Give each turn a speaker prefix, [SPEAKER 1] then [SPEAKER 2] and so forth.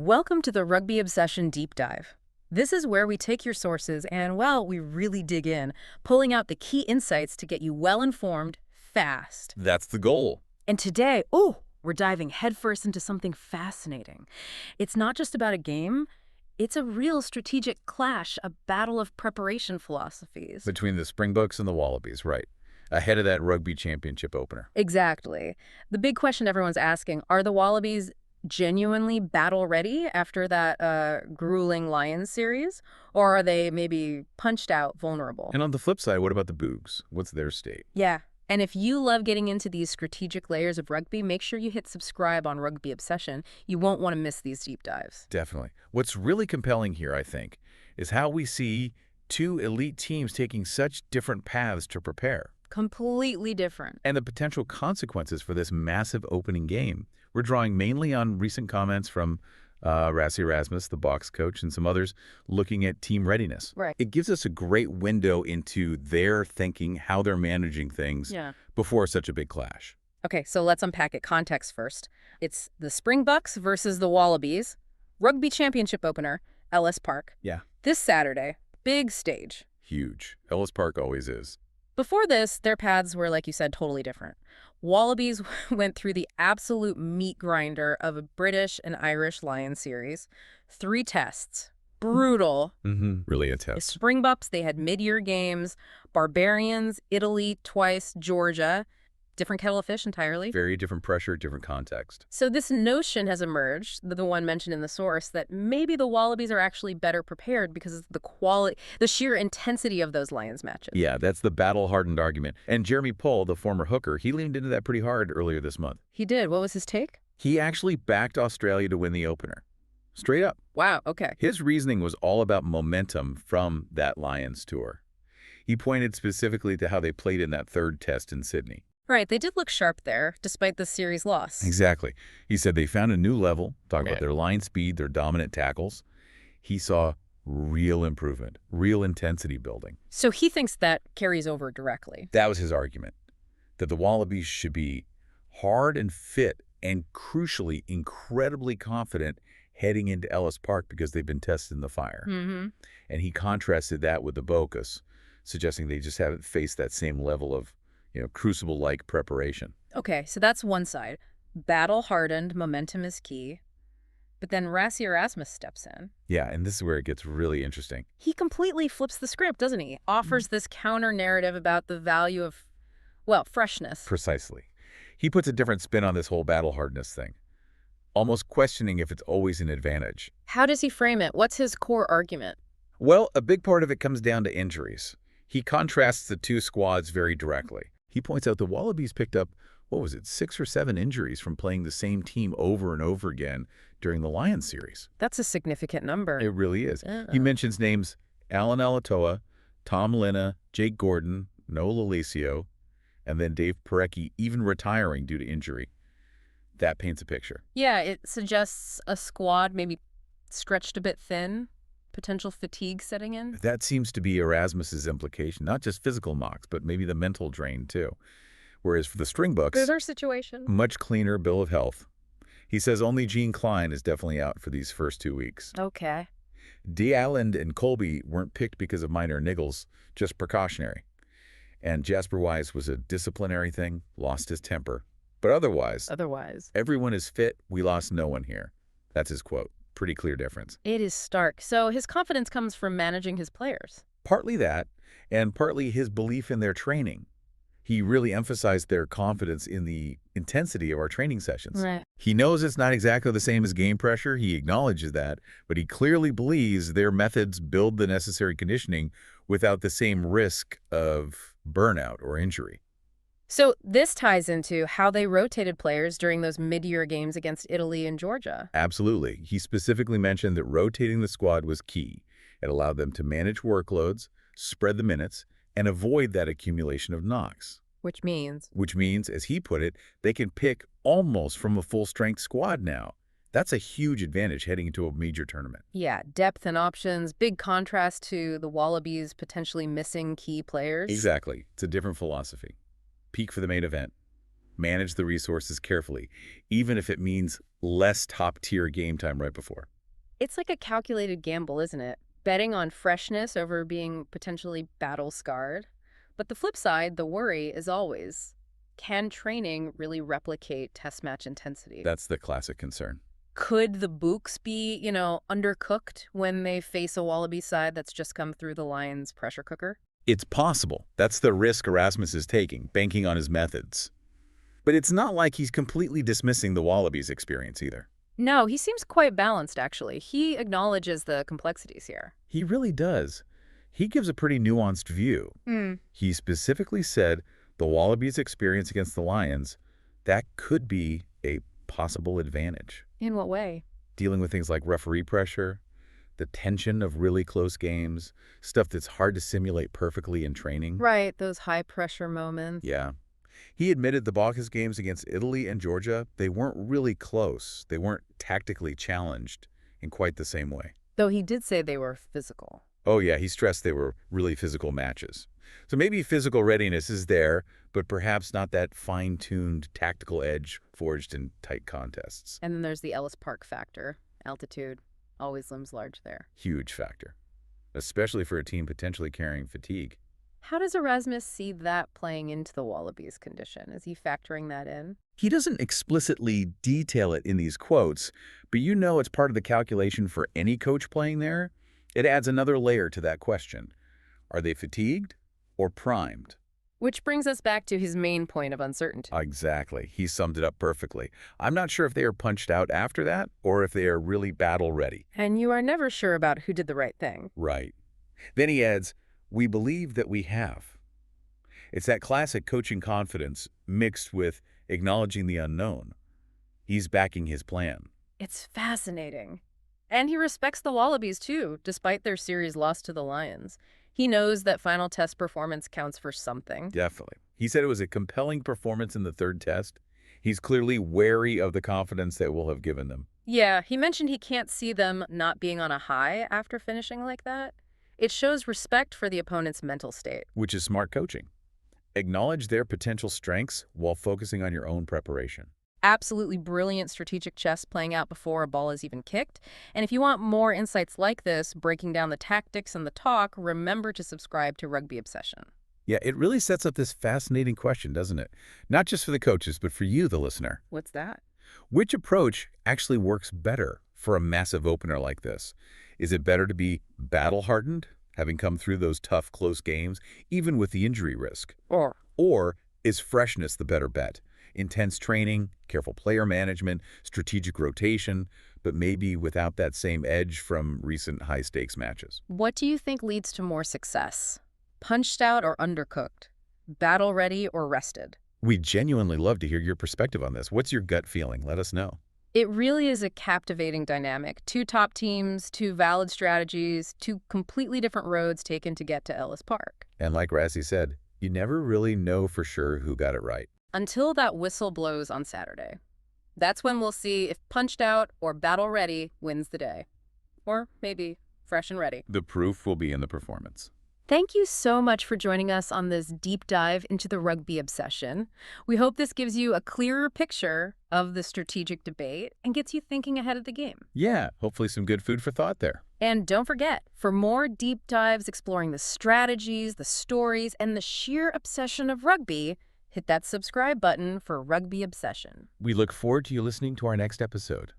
[SPEAKER 1] Welcome to the Rugby Obsession Deep Dive. This is where we take your sources and, well, we really dig in, pulling out the key insights to get you well-informed, fast.
[SPEAKER 2] That's the goal.
[SPEAKER 1] And today, we're diving headfirst into something fascinating. It's not just about a game, it's a real strategic clash, a battle of preparation philosophies.
[SPEAKER 2] Between the Springboks and the Wallabies, right. Ahead of that Rugby Championship opener.
[SPEAKER 1] Exactly. The big question everyone's asking, are the Wallabies genuinely battle-ready after that grueling Lions series? Or are they maybe punched out, vulnerable?
[SPEAKER 2] And on the flip side, what about the Boogs? What's their state?
[SPEAKER 1] Yeah. And if you love getting into these strategic layers of rugby, make sure you hit subscribe on Rugby Obsession. You won't want to miss these deep dives.
[SPEAKER 2] Definitely. What's really compelling here, I think, is how we see two elite teams taking such different paths to prepare.
[SPEAKER 1] Completely different.
[SPEAKER 2] And the potential consequences for this massive opening game. We're drawing mainly on recent comments from Rassie Erasmus, the Boks coach, and some others looking at team readiness.
[SPEAKER 1] Right.
[SPEAKER 2] It gives us a great window into their thinking, how they're managing things before such a big clash.
[SPEAKER 1] Okay, so let's unpack it context first. It's the Springboks versus the Wallabies, Rugby Championship opener, Ellis Park.
[SPEAKER 2] Yeah.
[SPEAKER 1] This Saturday, big stage.
[SPEAKER 2] Huge. Ellis Park always is.
[SPEAKER 1] Before this, their paths were, like you said, totally different. Wallabies went through the absolute meat grinder of a British and Irish Lions series. 3 tests. Brutal.
[SPEAKER 2] Really
[SPEAKER 1] The
[SPEAKER 2] intense.
[SPEAKER 1] Springboks, they had mid-year games. Barbarians, Italy, twice, Georgia. Different kettle of fish entirely.
[SPEAKER 2] Very different pressure, different context.
[SPEAKER 1] So this notion has emerged, the one mentioned in the source, that maybe the Wallabies are actually better prepared because of the quality, the sheer intensity of those Lions matches.
[SPEAKER 2] Yeah, that's the battle-hardened argument. And Jeremy Pohl, the former hooker, he leaned into that pretty hard earlier this month.
[SPEAKER 1] He did. What was his take?
[SPEAKER 2] He actually backed Australia to win the opener. Straight up.
[SPEAKER 1] Wow, okay.
[SPEAKER 2] His reasoning was all about momentum from that Lions tour. He pointed specifically to how they played in that third test in Sydney.
[SPEAKER 1] Right, they did look sharp there, despite the series loss.
[SPEAKER 2] Exactly. He said they found a new level, talking about their line speed, their dominant tackles. He saw real improvement, real intensity building.
[SPEAKER 1] So he thinks that carries over directly.
[SPEAKER 2] That was his argument, that the Wallabies should be hard and fit and, crucially, incredibly confident heading into Ellis Park because they've been tested in the fire. And he contrasted that with the Bokas, suggesting they just haven't faced that same level of crucible-like preparation.
[SPEAKER 1] Okay, so that's one side. Battle-hardened, momentum is key. But then Rassie Erasmus steps in.
[SPEAKER 2] Yeah, and this is where it gets really interesting.
[SPEAKER 1] He completely flips the script, doesn't he? Offers this counter-narrative about the value of, well, freshness.
[SPEAKER 2] Precisely. He puts a different spin on this whole battle-hardness thing, almost questioning if it's always an advantage.
[SPEAKER 1] How does he frame it? What's his core argument?
[SPEAKER 2] Well, a big part of it comes down to injuries. He contrasts the two squads very directly. He points out the Wallabies picked up, 6 or 7 injuries from playing the same team over and over again during the Lions series.
[SPEAKER 1] That's a significant number.
[SPEAKER 2] It really is. He mentions names Alan Alatoa, Tom Linna, Jake Gordon, Noah Lolesio, and then Dave Parecki even retiring due to injury. That paints a picture.
[SPEAKER 1] Yeah, it suggests a squad maybe stretched a bit thin, potential fatigue setting in.
[SPEAKER 2] That seems to be Erasmus's implication, not just physical knocks, but maybe the mental drain too. Whereas for the Springboks,
[SPEAKER 1] Their situation.
[SPEAKER 2] much cleaner bill of health. He says only Gene Klein is definitely out for these first 2 weeks.
[SPEAKER 1] Okay.
[SPEAKER 2] D'Allen and Colby weren't picked because of minor niggles, just precautionary. And Jasper Wise was a disciplinary thing, lost his temper. But otherwise, everyone is fit. We lost no one here. That's his quote. Pretty clear difference.
[SPEAKER 1] It is stark. So his confidence comes from managing his players.
[SPEAKER 2] Partly that, and partly his belief in their training. He really emphasized their confidence in the intensity of our training sessions.
[SPEAKER 1] Right.
[SPEAKER 2] He knows it's not exactly the same as game pressure. He acknowledges that, but he clearly believes their methods build the necessary conditioning without the same risk of burnout or injury.
[SPEAKER 1] So this ties into how they rotated players during those mid-year games against Italy and Georgia.
[SPEAKER 2] Absolutely. He specifically mentioned that rotating the squad was key. It allowed them to manage workloads, spread the minutes, and avoid that accumulation of knocks.
[SPEAKER 1] Which means,
[SPEAKER 2] as he put it, they can pick almost from a full-strength squad now. That's a huge advantage heading into a major tournament.
[SPEAKER 1] yeah, depth and options, big contrast to the Wallabies potentially missing key players.
[SPEAKER 2] Exactly. It's a different philosophy. Peak for the main event. manage the resources carefully, even if it means less top-tier game time right before.
[SPEAKER 1] It's like a calculated gamble, isn't it? Betting on freshness over being potentially battle-scarred. But the flip side, the worry, is always, can training really replicate test match intensity?
[SPEAKER 2] That's the classic concern.
[SPEAKER 1] Could the Books be, undercooked when they face a Wallaby side that's just come through the Lions' pressure cooker?
[SPEAKER 2] It's possible. That's the risk Erasmus is taking, banking on his methods. But it's not like he's completely dismissing the Wallabies' experience either.
[SPEAKER 1] No, he seems quite balanced, actually. He acknowledges the complexities here.
[SPEAKER 2] He really does. He gives a pretty nuanced view. He specifically said the Wallabies' experience against the Lions, that could be a possible advantage.
[SPEAKER 1] In what way?
[SPEAKER 2] Dealing with things like referee pressure, the tension of really close games, stuff that's hard to simulate perfectly in training.
[SPEAKER 1] Right, those high-pressure moments.
[SPEAKER 2] Yeah. He admitted the Bacchus games against Italy and Georgia, they weren't really close. They weren't tactically challenged in quite the same way.
[SPEAKER 1] Though he did say they were physical.
[SPEAKER 2] Oh yeah, he stressed they were really physical matches. So maybe physical readiness is there, but perhaps not that fine-tuned tactical edge forged in tight contests.
[SPEAKER 1] And then there's the Ellis Park factor. Altitude always looms large there.
[SPEAKER 2] Huge factor, especially for a team potentially carrying fatigue.
[SPEAKER 1] How does Erasmus see that playing into the Wallabies' condition? Is he factoring that in?
[SPEAKER 2] He doesn't explicitly detail it in these quotes, but you know it's part of the calculation for any coach playing there. It adds another layer to that question. Are they fatigued or primed?
[SPEAKER 1] Which brings us back to his main point of uncertainty.
[SPEAKER 2] Exactly. He summed it up perfectly. I'm not sure if they are punched out after that or if they are really battle ready.
[SPEAKER 1] And you are never sure about who did the right thing.
[SPEAKER 2] Right. Then he adds, we believe that we have. It's that classic coaching confidence mixed with acknowledging the unknown. He's backing his plan.
[SPEAKER 1] It's fascinating. And he respects the Wallabies, too, despite their series loss to the Lions. He knows that final test performance counts for something.
[SPEAKER 2] Definitely. He said it was a compelling performance in the third test. He's clearly wary of the confidence that we'll have given them.
[SPEAKER 1] Yeah, he mentioned he can't see them not being on a high after finishing like that. It shows respect for the opponent's mental state.
[SPEAKER 2] Which is smart coaching. Acknowledge their potential strengths while focusing on your own preparation.
[SPEAKER 1] Absolutely brilliant strategic chess playing out before a ball is even kicked. And if you want more insights like this, breaking down the tactics and the talk, remember to subscribe to Rugby Obsession.
[SPEAKER 2] Yeah, it really sets up this fascinating question, doesn't it? Not just for the coaches, but for you, the listener.
[SPEAKER 1] What's that?
[SPEAKER 2] Which approach actually works better for a massive opener like this? Is it better to be battle-hardened, having come through those tough, close games, even with the injury risk? Or is freshness the better bet? Intense training, careful player management, strategic rotation, but maybe without that same edge from recent high-stakes matches.
[SPEAKER 1] What do you think leads to more success? Punched out or undercooked? Battle ready or rested?
[SPEAKER 2] We'd genuinely love to hear your perspective on this. What's your gut feeling? Let us know.
[SPEAKER 1] It really is a captivating dynamic. Two top teams, two valid strategies, two completely different roads taken to get to Ellis Park.
[SPEAKER 2] And like Rassie said, you never really know for sure who got it right.
[SPEAKER 1] Until that whistle blows on Saturday. That's when we'll see if punched out or battle ready wins the day. Or maybe fresh and ready.
[SPEAKER 2] The proof will be in the performance.
[SPEAKER 1] Thank you so much for joining us on this deep dive into the rugby obsession. We hope this gives you a clearer picture of the strategic debate and gets you thinking ahead of the game.
[SPEAKER 2] Yeah, hopefully some good food for thought there.
[SPEAKER 1] And don't forget, for more deep dives exploring the strategies, the stories, and the sheer obsession of rugby, hit that subscribe button for Rugby Obsession.
[SPEAKER 2] We look forward to you listening to our next episode.